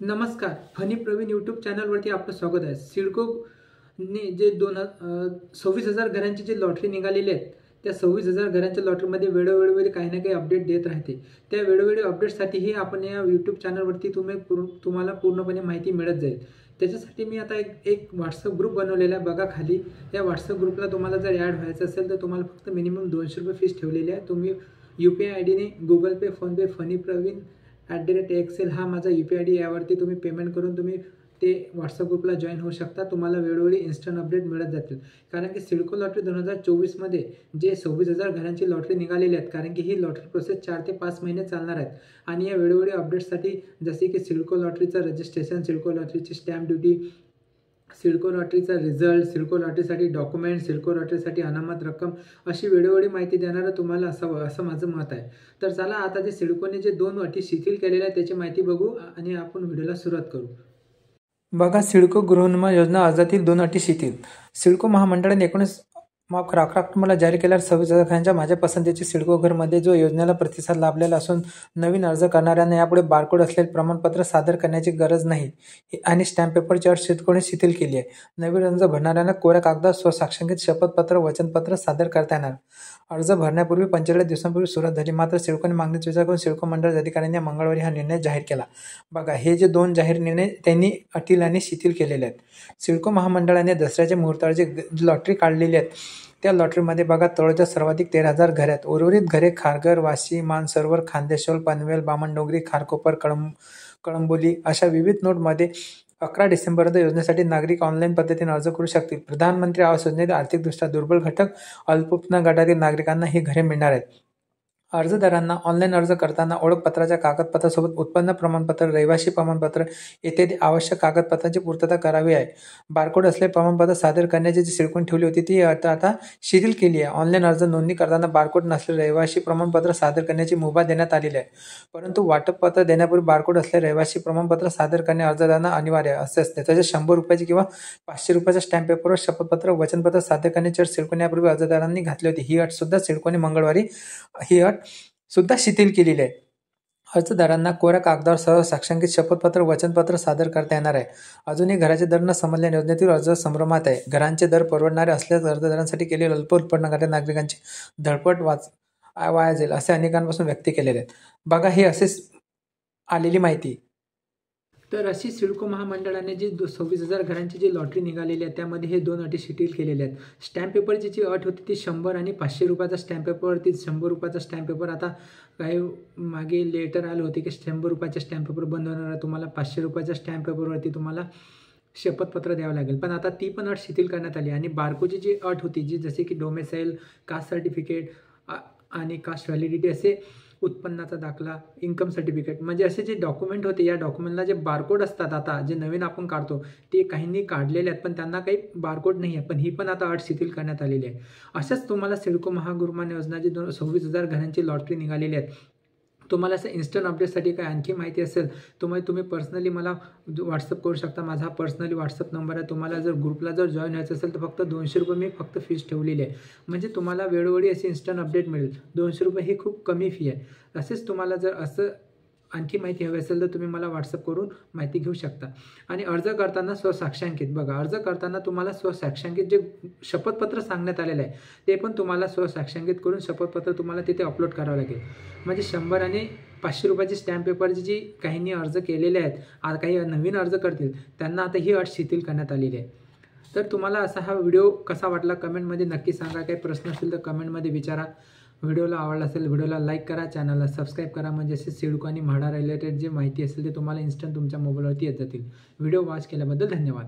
नमस्कार. Funny Pravin YouTube चॅनलवरती आपलं स्वागत आहे. सिडकोने जे 26,000 घरांची जी लॉटरी निघालेली आहेत, त्या 26,000 घरांच्या लॉटरीमध्ये वेळोवेळी काही ना काही अपडेट देत राहते. त्या वेळोवेळी अपडेट्ससाठीही आपण या यूट्यूब चॅनलवरती तुम्हाला पूर्णपणे माहिती मिळत जाईल. त्याच्यासाठी मी आता एक व्हॉट्सअप ग्रुप बनवलेला आहे. बघा खाली या व्हॉट्सअप ग्रुपला तुम्हाला जर ॲड व्हायचं असेल तर तुम्हाला फक्त मिनिमम ₹200 फीस ठेवलेली आहे. तुम्ही UPI आयडीने गुगल पे, फोनपे, फनी प्रवीण @XL हा माझा UPI ID यावरती तुम्ही पेमेंट करून तुम्ही ते व्हॉट्सअप ग्रुपला जॉईन होऊ शकता. तुम्हाला वेळोवेळी इन्स्टंट अपडेट मिळत जातील. कारण की सिडको लॉटरी 2024मध्ये जे 26,000 घरांची लॉटरी निघालेली आहेत, कारण की ही लॉटरी प्रोसेस 4 ते 5 महिने चालणार आहेत. आणि या वेळोवेळी अपडेट्ससाठी जसे की सिडको लॉटरीचं रजिस्ट्रेशन, सिडको लॉटरीची स्टॅम्प ड्युटी, सिडको लॉटरीचा रिझल्ट, सिडको लॉटरीसाठी डॉक्युमेंट, सिडको लॉटरीसाठी अनामत रक्कम अशी वेळोवेळी माहिती देणारं तुम्हाला असावं असं माझं मत आहे. तर चला आता जे सिडकोने जे 2 अटी शिथिल केलेल्या आहेत त्याची माहिती बघू आणि आपण व्हिडिओला सुरुवात करू. बघा, सिडको गृहनिर्माण योजना अर्जातील 2 अटी शिथिल. सिडको महामंडळाने 11 ऑक्टोबरला जारी केलेल्या 26,000 घरांच्या माझ्या पसंतीचे सिडको घरमध्ये जो योजनेला प्रतिसाद लाभलेला असून नवीन अर्ज करणाऱ्यांना यापुढे बारकोड असलेले प्रमाणपत्र सादर करण्याची गरज नाही आणि स्टॅम्प पेपरची अट सिडकोने शिथिल केली आहे. नवीन अर्ज भरणाऱ्यांना कोऱ्या कागदात स्वसाक्षांकित शपथपत्र, वचनपत्र सादर करता येणार. अर्ज भरण्यापूर्वी 45 दिवसांपूर्वी सुरुवात झाली. मात्र सिडकोने मागणीचा विचार करून सिडको मंडळ अधिकाऱ्यांनी मंगळवारी हा निर्णय जाहीर केला. बघा, हे जे 2 जाहीर निर्णय त्यांनी अटील आणि शिथिल केलेले आहेत. सिडको महामंडळाने दसऱ्याच्या मुहूर्तावर जी लॉटरी काढलेली आहेत त्या लॉटरीमध्ये बघा तळोजा सर्वाधिक 13,000 घरे आहेत. उर्वरित घरे खारघर, वाशी, मानसरोवर, खांदेश्वर, पनवेल, बामणडोंगरी, खारकोपर, कळंबोली अशा विविध नोडमध्ये 11 डिसेंबरपर्यंत योजनेसाठी नागरिक ऑनलाईन पद्धतीने अर्ज करू शकतील. प्रधानमंत्री आवास योजनेतील आर्थिकदृष्ट्या दुर्बल घटक, अल्पोत्पन्न गटातील नागरिकांना ही घरे मिळणार आहेत. अर्जदारांना ऑनलाईन अर्ज करताना ओळखपत्राच्या कागदपत्रासोबत उत्पन्न प्रमाणपत्र, रहिवासी प्रमाणपत्र इत्यादी आवश्यक कागदपत्रांची पूर्तता करावी आहे. बारकोड असलेले प्रमाणपत्र सादर करण्याची जी सिडकोने ठेवली होती ती आता शिथिल केली आहे. ऑनलाईन अर्ज नोंदणी करताना बारकोड नसलेले रहिवासी प्रमाणपत्र सादर करण्याची मुभा देण्यात आलेली आहे. परंतु वाटपपत्र देण्यापूर्वी बारकोड असलेले रहिवासी प्रमाणपत्र सादर करणे अर्जदारांना अनिवार्य असे असते. तसेच ₹100 किंवा ₹500 स्टॅम्प पेपरवर शपथपत्र, वचनपत्र सादर करण्याची अट सिडकोने यापूर्वी अर्जदारांनी घातली होती. ही अट सुद्धा सिडकोने मंगळवारी सुद्धा शिथिल केलेली आहे. अर्जदारांना कोऱ्या कागदावर सर्व साक्षांकित शपथपत्र, वचनपत्र सादर करता येणार आहे. अजूनही घराचे दर न समजल्या योजनेतील अर्ज संभ्रमात आहे. घरांचे दर परवडणारे असल्यास अर्जदारांसाठी केलेले अल्प उत्पन्न गटातील नागरिकांची धडपड वाया जाईल असे अनेकांपासून व्यक्त केलेले आहेत. बघा, हे असेच आलेली माहिती. तर अशी सिडको महामंडळाने जी 26,000 घरांची जी लॉटरी निघालेली आहे त्यामध्ये हे 2 अटी शिथिल केलेल्या आहेत. स्टॅम्प पेपरची जी अट होती ती 100 आणि ₹500 स्टॅम्प पेपरवरती ₹100 स्टॅम्प पेपर आता काही मागे लेटर आलं होते की ₹100 स्टॅम्प पेपर बंद होणार आहे. तुम्हाला ₹500 स्टॅम्प पेपरवरती तुम्हाला शपथपत्र द्यावं लागेल. पण आता ती पण अट शिथिल करण्यात आली आणि बारकोडची जी अट होती जी जसे की डोमेसाईल, कास्ट सर्टिफिकेट आणि कास्ट व्हॅलिडिटी असे उत्पन्नाचा दाखला, इन्कम सर्टिफिकेट म्हणजे असे जे डॉक्युमेंट होते या डॉक्युमेंटला जे बारकोड असतात आता जे नवीन आपण काढतो ते काहींनी काढलेले आहेत पण त्यांना काही बारकोड नाही आहे. पण ही पण आता अट शिथिल करण्यात आलेली आहे. अशाच तुम्हाला सिडको महागृहनिर्माण योजना जी 26,000 घरांची लॉटरी निघालेली आहेत तुम्हाला असं इन्स्टंट अपडेटसाठी काय आणखी माहिती असेल तुम्ही पर्सनली मला व्हॉट्सअप करू शकता. माझा पर्सनली व्हॉट्सअप नंबर आहे. तुम्हाला जर ग्रुपला जर जॉईन व्हायचं असेल तर फक्त ₹200 मी फक्त फीस ठेवलेली आहे. म्हणजे तुम्हाला वेळोवेळी असे इन्स्टंट अपडेट मिळेल. ₹200 ही खूप कमी फी आहे. असेच तुम्हाला जर असं आणखी माहिती हवी असेल तर तुम्ही मला व्हॉट्सअप करून माहिती घेऊ शकता. आणि अर्ज करताना स्वसाक्षांकित बघा, अर्ज करताना तुम्हाला स्वसाक्षांकित जे शपथपत्र सांगण्यात आलेलं आहे ते पण तुम्हाला स्वसाक्षांकित करून शपथपत्र तुम्हाला तिथे अपलोड करावं लागेल. म्हणजे 100 आणि ₹500 स्टॅम्प पेपरची जी काहींनी अर्ज केलेले आहेत, आता काही नवीन अर्ज करतील त्यांना आता ही अट शिथिल करण्यात आलेली आहे. तर तुम्हाला असा हा व्हिडिओ कसा वाटला कमेंटमध्ये नक्की सांगा. काही प्रश्न असतील तर कमेंटमध्ये विचारा. व्हिडिओला आवडला असेल व्हिडिओला लाईक करा, चॅनलला सबस्क्राईब करा म्हणजे असे सिडको आणि म्हाडा रिलेटेड जे माहिती असेल ते तुम्हाला इन्स्टंट तुमच्या मोबाईलवरती येत जातील. व्हिडिओ वॉच केल्याबद्दल धन्यवाद.